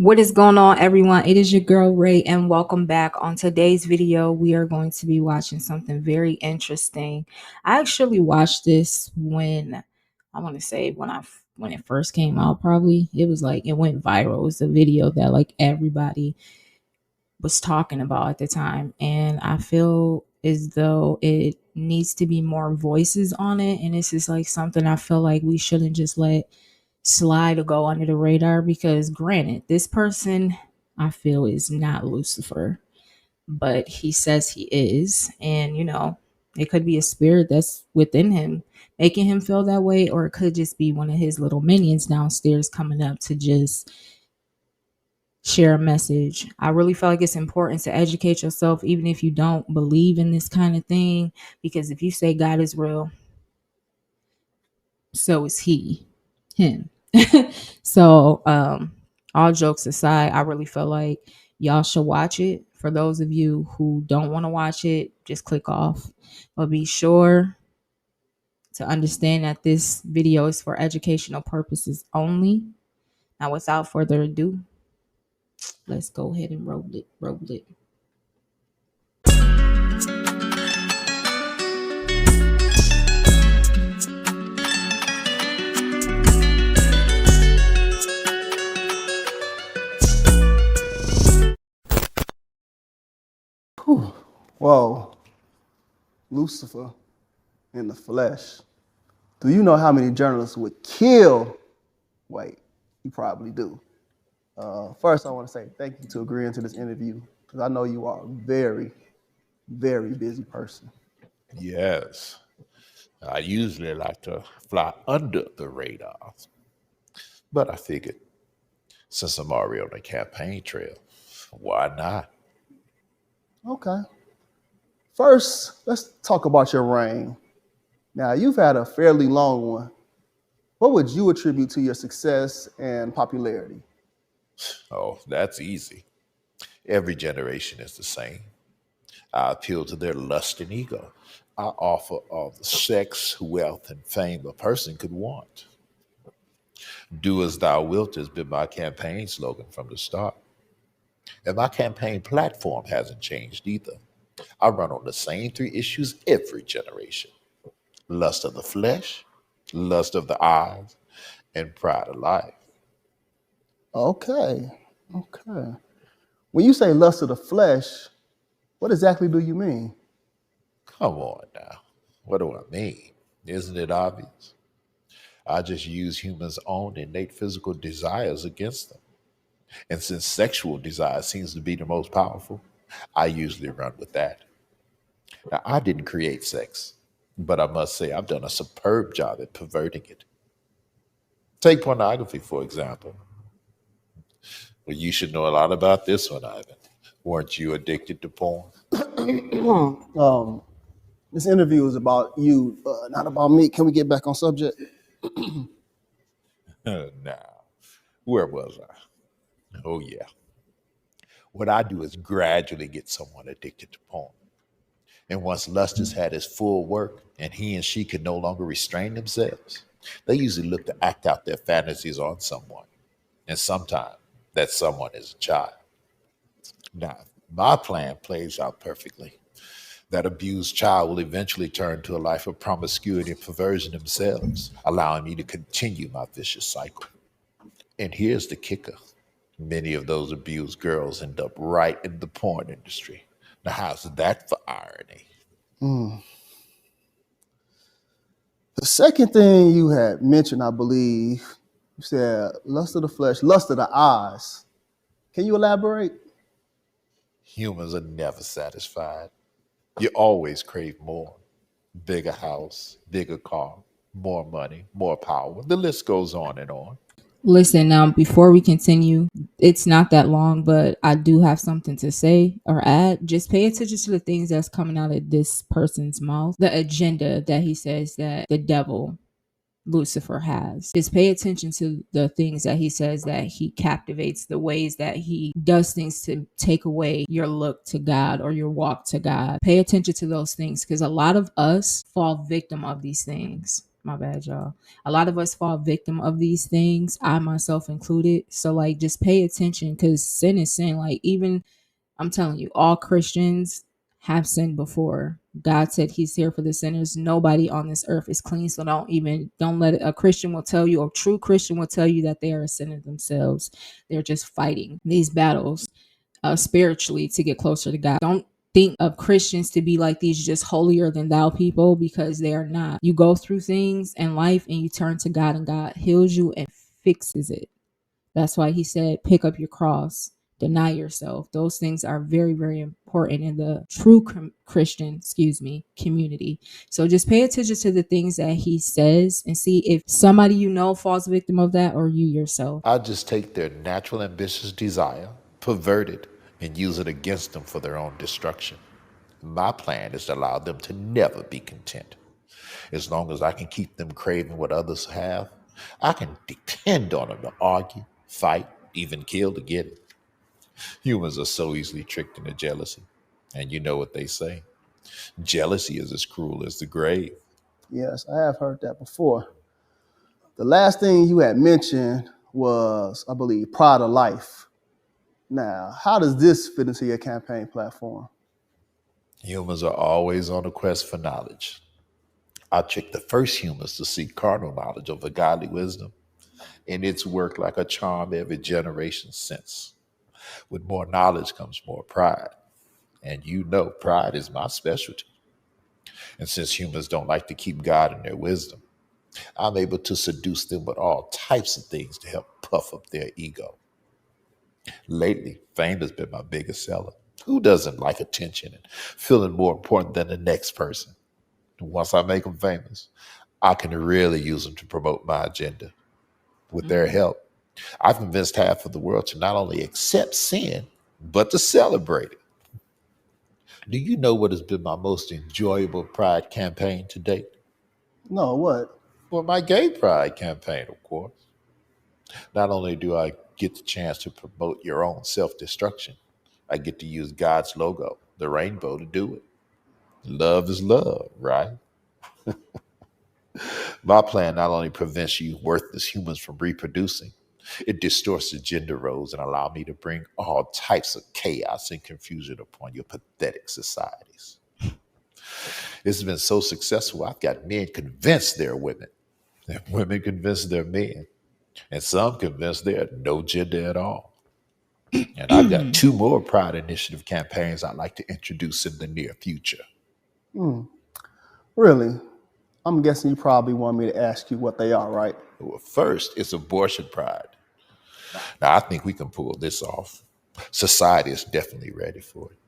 What is going on, everyone? It is your girl Ray, and welcome back. On today's video, we are going to be watching something very interesting. I actually watched this when I want to say when it first came out. Probably it was like it went viral. It was a video that like everybody was talking about at the time, and I feel as though it needs to be more voices on it. And this is like something I feel like we shouldn't just let slide or go under the radar because granted this person I feel is not Lucifer, but he says he is. And it could be a spirit that's within him making him feel that way, or it could just be one of his little minions downstairs coming up to just share a message. I really feel like it's important to educate yourself even if you don't believe in this kind of thing, because if you say God is real, so is him. So all jokes aside, I really feel like y'all should watch it. For those of you who don't want to watch it, just click off, but be sure to understand that this video is for educational purposes only. Now without further ado, let's go ahead and roll it. Whew. Whoa, Lucifer in the flesh. Do you know how many journalists would kill? Wait, you probably do. First, I want to say thank you to agreeing to this interview because I know you are a very, very busy person. Yes, I usually like to fly under the radar, but I figured since I'm already on the campaign trail, why not? Okay. First, let's talk about your reign. Now, you've had a fairly long one. What would you attribute to your success and popularity? Oh, that's easy. Every generation is the same. I appeal to their lust and ego. I offer all the sex, wealth, and fame a person could want. Do as thou wilt has been my campaign slogan from the start. And my campaign platform hasn't changed either. I run on the same three issues every generation: lust of the flesh, lust of the eyes, and pride of life. Okay. Okay. When you say lust of the flesh, what exactly do you mean? Come on now. What do I mean? Isn't it obvious? I just use humans' own innate physical desires against them. And since sexual desire seems to be the most powerful, I usually run with that. Now, I didn't create sex, but I must say I've done a superb job at perverting it. Take pornography, for example. Well, you should know a lot about this one, Ivan. Weren't you addicted to porn? um, this interview is about you, not about me. Can we get back on subject? Now, where was I? Oh, yeah. What I do is gradually get someone addicted to porn. And once lust has had its full work and he and she can no longer restrain themselves, they usually look to act out their fantasies on someone. And sometimes that someone is a child. Now, my plan plays out perfectly. That abused child will eventually turn to a life of promiscuity and perversion themselves, allowing me to continue my vicious cycle. And here's the kicker: many of those abused girls end up right in the porn industry. Now, how's that for irony? Mm. The second thing you had mentioned, I believe, you said lust of the flesh, lust of the eyes. Can you elaborate? Humans are never satisfied. You always crave more. Bigger house, bigger car, more money, more power. The list goes on and on. Listen, now before we continue, it's not that long, but I do have something to say or add. Just pay attention to the things that's coming out of this person's mouth, the agenda that he says that the devil, Lucifer, has. Just pay attention to the things that he says, that he captivates, the ways that he does things to take away your look to God or your walk to God. Pay attention to those things because a lot of us fall victim of these things. My bad, y'all. A lot of us fall victim of these things, I myself included. So like just pay attention, because sin is sin. Like, even I'm telling you, all Christians have sinned before. God said he's here for the sinners. Nobody on this earth is clean. So don't let it, a Christian will tell you, a true Christian will tell you that they are a sinner themselves. They're just fighting these battles spiritually to get closer to God. Don't think of Christians to be like these just holier than thou people, because they are not. You go through things in life and you turn to God, and God heals you and fixes it. That's why he said, pick up your cross, deny yourself. Those things are very, very important in the true Christian, community. So just pay attention to the things that he says and see if somebody you know falls victim of that, or you yourself. I just take their natural ambitious desire, pervert it, and use it against them for their own destruction. My plan is to allow them to never be content. As long as I can keep them craving what others have, I can depend on them to argue, fight, even kill to get it. Humans are so easily tricked into jealousy. And you know what they say, jealousy is as cruel as the grave. Yes, I have heard that before. The last thing you had mentioned was, I believe, Pride of Life. Now, how does this fit into your campaign platform? Humans are always on a quest for knowledge. I tricked the first humans to seek carnal knowledge over godly wisdom, and it's worked like a charm every generation since. With more knowledge comes more pride. And you know, pride is my specialty. And since humans don't like to keep God in their wisdom, I'm able to seduce them with all types of things to help puff up their ego. Lately, fame has been my biggest seller. Who doesn't like attention and feeling more important than the next person? And once I make them famous, I can really use them to promote my agenda. With their Mhm. help, I've convinced half of the world to not only accept sin, but to celebrate it. Do you know what has been my most enjoyable pride campaign to date? No, what? Well, my gay pride campaign, of course. Not only do I get the chance to promote your own self destruction, I get to use God's logo, the rainbow, to do it. Love is love, right? My plan not only prevents you worthless humans from reproducing, it distorts the gender roles and allow me to bring all types of chaos and confusion upon your pathetic societies. It's been so successful, I've got men convinced they're women, and women convinced they're men, and some convinced they're no gender at all. And I've got two more Pride Initiative campaigns I'd like to introduce in the near future. Hmm, really? I'm guessing you probably want me to ask you what they are, right? Well, first, it's abortion pride. Now, I think we can pull this off. Society is definitely ready for it.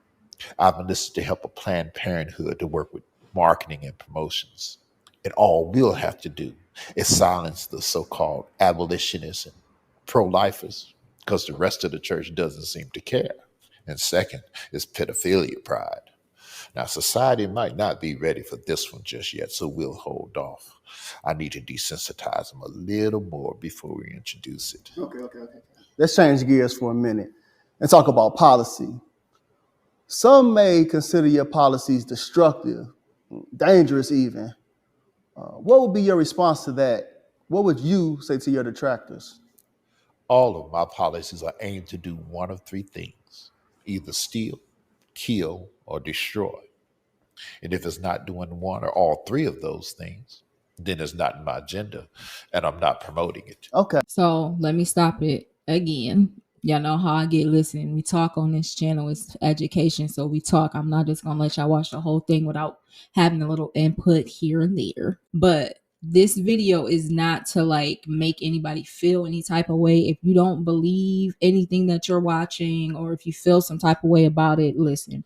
I've enlisted to help a Planned Parenthood to work with marketing and promotions. And all we'll have to do is silence the so called abolitionists and pro lifers, because the rest of the church doesn't seem to care. And second is pedophilia pride. Now, society might not be ready for this one just yet, so we'll hold off. I need to desensitize them a little more before we introduce it. Okay. Let's change gears for a minute and talk about policy. Some may consider your policies destructive, dangerous even. What would be your response to that? What would you say to your detractors? All of my policies are aimed to do one of three things: either steal, kill, or destroy. And if it's not doing one or all three of those things, then it's not in my agenda and I'm not promoting it. Okay. So let me stop it again. Y'all know how I get listening. We talk on this channel. It's education. So we talk. I'm not just going to let y'all watch the whole thing without having a little input here and there. But this video is not to like make anybody feel any type of way. If you don't believe anything that you're watching, or if you feel some type of way about it, listen,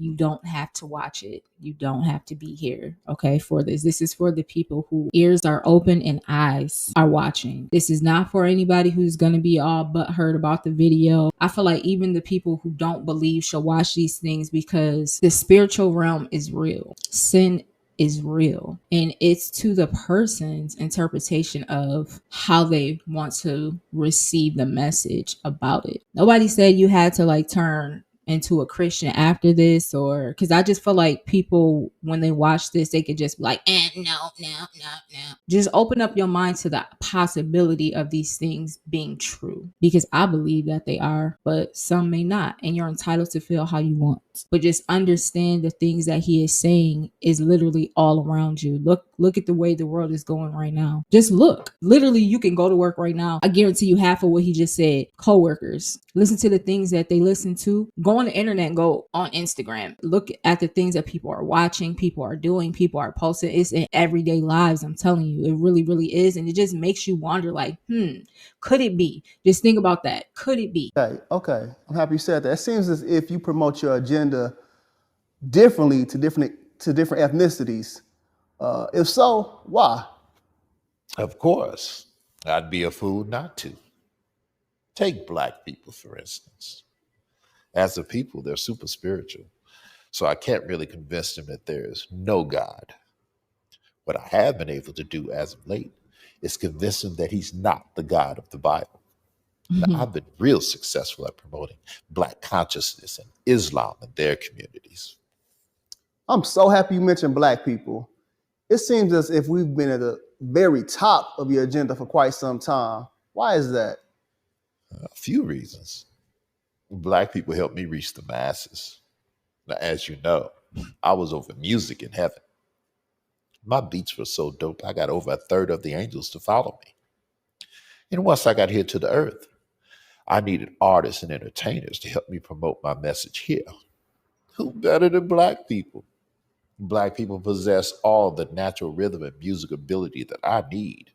you don't have to watch it. You don't have to be here, okay, for this. This is for the people who ears are open and eyes are watching. This is not for anybody who's going to be all butthurt about the video. I feel like even the people who don't believe should watch these things, because the spiritual realm is real. Sin is real, and it's to the person's interpretation of how they want to receive the message about it. Nobody said you had to like turn into a Christian after this, or because I just feel like people when they watch this, they could just be like, no, no, no, no. Just open up your mind to the possibility of these things being true, because I believe that they are, but some may not, and you're entitled to feel how you want. But just understand the things that he is saying is literally all around you. Look at the way the world is going right now. Just look. Literally, you can go to work right now. I guarantee you half of what he just said. Coworkers, listen to the things that they listen to. Go on the internet, go on Instagram. Look at the things that people are watching, people are doing, people are posting. It's in everyday lives. I'm telling you, it really, really is. And it just makes you wonder, like, could it be? Just think about that. Could it be? Okay. I'm happy you said that. It seems as if you promote your agenda differently to different ethnicities. If so, why? Of course, I'd be a fool not to. Take black people, for instance. As a people, they're super spiritual. So I can't really convince them that there is no God. What I have been able to do as of late is convince them that he's not the God of the Bible. Now, I've been real successful at promoting black consciousness and Islam in their communities. I'm so happy you mentioned black people. It seems as if we've been at the very top of your agenda for quite some time. Why is that? A few reasons. Black people help me reach the masses. Now, as you know, I was over music in heaven. My beats were so dope, I got over a third of the angels to follow me. And once I got here to the earth, I needed artists and entertainers to help me promote my message here. Who better than black people? Black people possess all the natural rhythm and music ability that I need.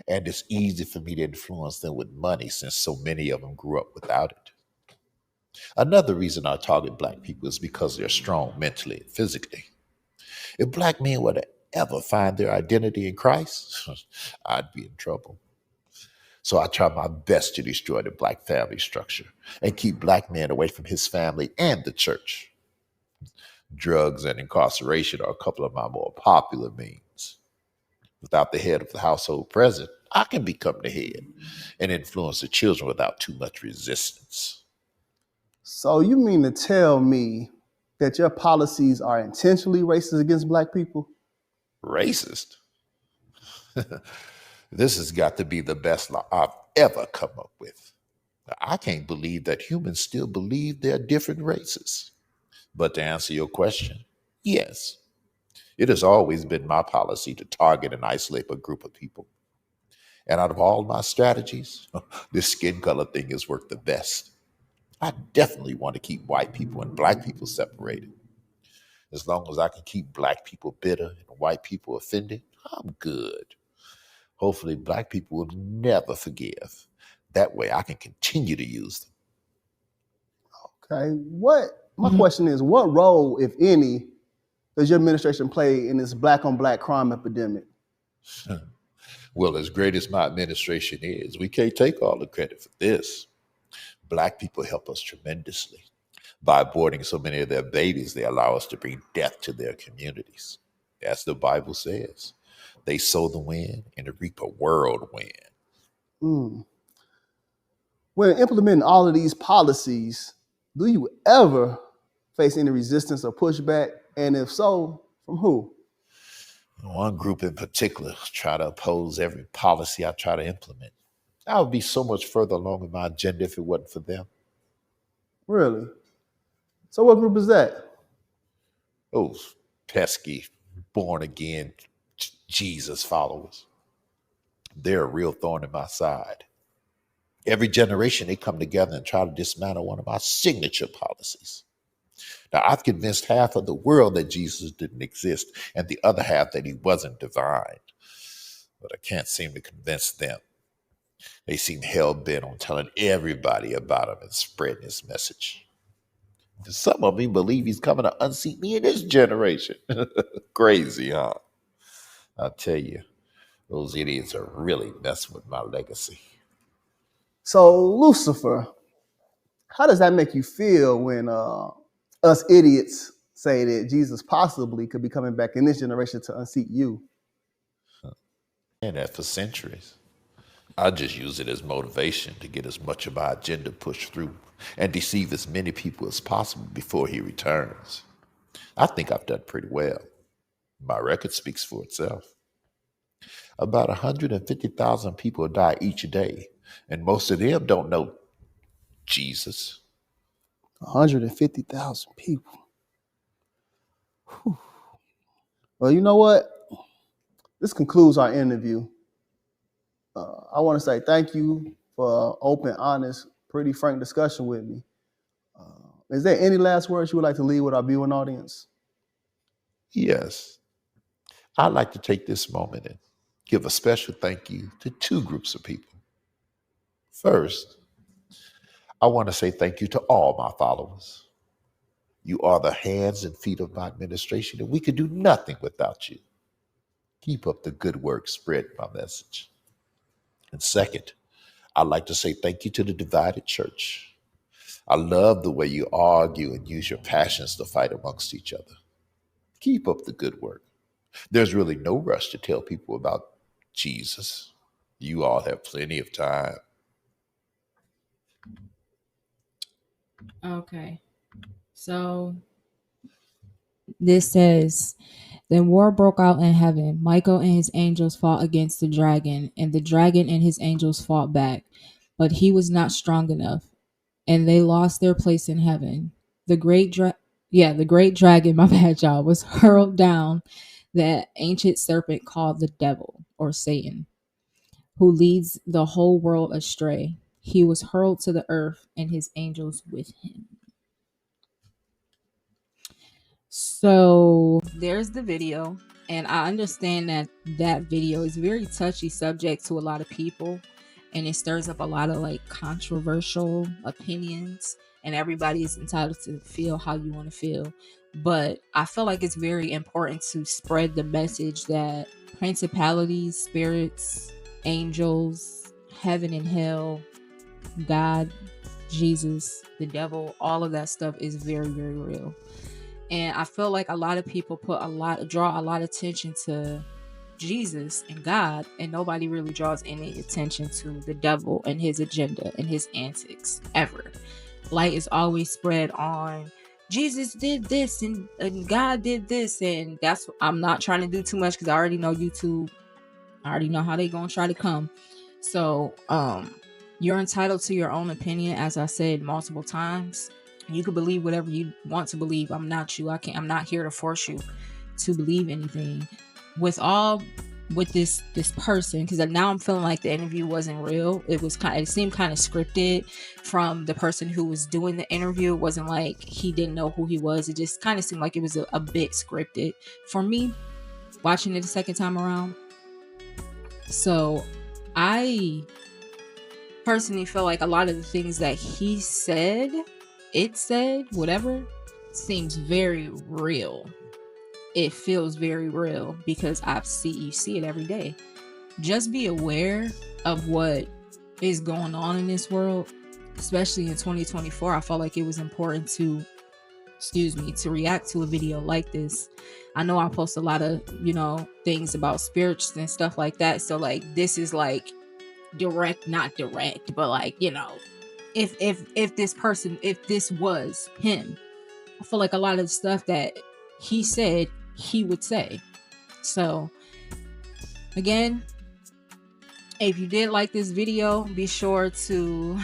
And it's easy for me to influence them with money since so many of them grew up without it. Another reason I target black people is because they're strong mentally and physically. If black men were to ever find their identity in Christ, I'd be in trouble. So I try my best to destroy the black family structure and keep black men away from his family and the church. Drugs and incarceration are a couple of my more popular means. Without the head of the household present, I can become the head and influence the children without too much resistance. So you mean to tell me that your policies are intentionally racist against black people? Racist? This has got to be the best law I've ever come up with. I can't believe that humans still believe they're different races. But to answer your question, yes, it has always been my policy to target and isolate a group of people. And out of all my strategies, this skin color thing has worked the best. I definitely want to keep white people and black people separated. As long as I can keep black people bitter and white people offended, I'm good. Hopefully, black people will never forgive. That way, I can continue to use them. Okay. My question is, what role, if any, does your administration play in this black on black crime epidemic? Well, as great as my administration is, we can't take all the credit for this. Black people help us tremendously. By aborting so many of their babies, they allow us to bring death to their communities. As the Bible says, they sow the wind and reap a whirlwind. Mm. When implementing all of these policies, do you ever face any resistance or pushback? And if so, from who? One group in particular try to oppose every policy I try to implement. I would be so much further along in my agenda if it wasn't for them. Really? So what group is that? Those pesky, born again Jesus followers. They're a real thorn in my side. Every generation they come together and try to dismantle one of my signature policies. Now, I've convinced half of the world that Jesus didn't exist and the other half that he wasn't divine. But I can't seem to convince them. They seem hell bent on telling everybody about him and spreading his message. Some of them believe he's coming to unseat me in this generation. Crazy, huh? I'll tell you, those idiots are really messing with my legacy. So Lucifer, how does that make you feel when us idiots say that Jesus possibly could be coming back in this generation to unseat you? And that for centuries. I just use it as motivation to get as much of my agenda pushed through. and deceive as many people as possible before he returns. I think I've done pretty well. My record speaks for itself. About 150,000 people die each day, and most of them don't know Jesus. 150,000 people. Whew. Well, you know what? This concludes our interview. I want to say thank you for open, honest, pretty frank discussion with me. Is there any last words you would like to leave with our viewing audience? Yes, I'd like to take this moment and give a special thank you to two groups of people. First, I want to say thank you to all my followers. You are the hands and feet of my administration, and we could do nothing without you. Keep up the good work spreading my message. And second, I'd like to say thank you to the divided church. I love the way you argue and use your passions to fight amongst each other. Keep up the good work. There's really no rush to tell people about Jesus. You all have plenty of time. Okay. So this says, then war broke out in heaven. Michael and his angels fought against the dragon, and the dragon and his angels fought back. But he was not strong enough, and they lost their place in heaven. The great dragon, my bad y'all, was hurled down, that ancient serpent called the devil or Satan, who leads the whole world astray. He was hurled to the earth and his angels with him. So there's the video, and I understand that that video is very touchy subject to a lot of people, and it stirs up a lot of like controversial opinions, and everybody is entitled to feel how you want to feel. But I feel like it's very important to spread the message that principalities, spirits, angels, heaven and hell, God, Jesus, the devil, all of that stuff is very, very real. And I feel like a lot of people draw a lot of attention to Jesus and God, and nobody really draws any attention to the devil and his agenda and his antics ever. Light is always spread on Jesus did this and God did this, and I'm not trying to do too much because I already know YouTube. I already know how they gonna try to come. So you're entitled to your own opinion, as I said multiple times. You can believe whatever you want to believe. I'm not you. I'm not here to force you to believe anything. With this person, because now I'm feeling like the interview wasn't real. It seemed kind of scripted from the person who was doing the interview. It wasn't like he didn't know who he was. It just kind of seemed like it was a bit scripted for me watching it the second time around. So I personally feel like a lot of the things that he said, whatever, seems very real. It feels very real because you see it every day. Just be aware of what is going on in this world, especially in 2024. I felt like it was important to react to a video like this. I know I post a lot of, things about spirits and stuff like that. So like, this is like not direct, but like, if this was him, I feel like a lot of the stuff that he said, he would say. So again, if you did like this video, be sure to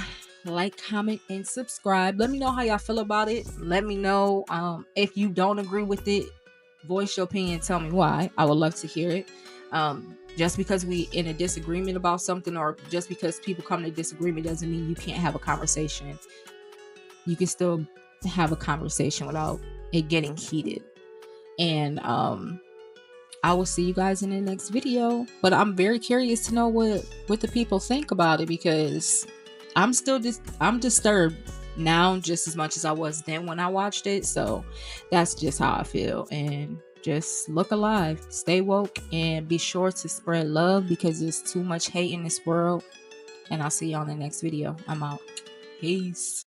like, comment, and subscribe. Let me know how y'all feel about it. Let me know if you don't agree with it. Voice your opinion. Tell me why. I would love to hear it. Just because we in a disagreement about something, or just because people come to disagreement, doesn't mean you can't have a conversation. You can still have a conversation without it getting heated. And I will see you guys in the next video. But I'm very curious to know what the people think about it, because I'm disturbed now just as much as I was then when I watched it. So that's just how I feel. And just look alive, stay woke, and be sure to spread love, because there's too much hate in this world. And I'll see you on the next video. I'm out. Peace.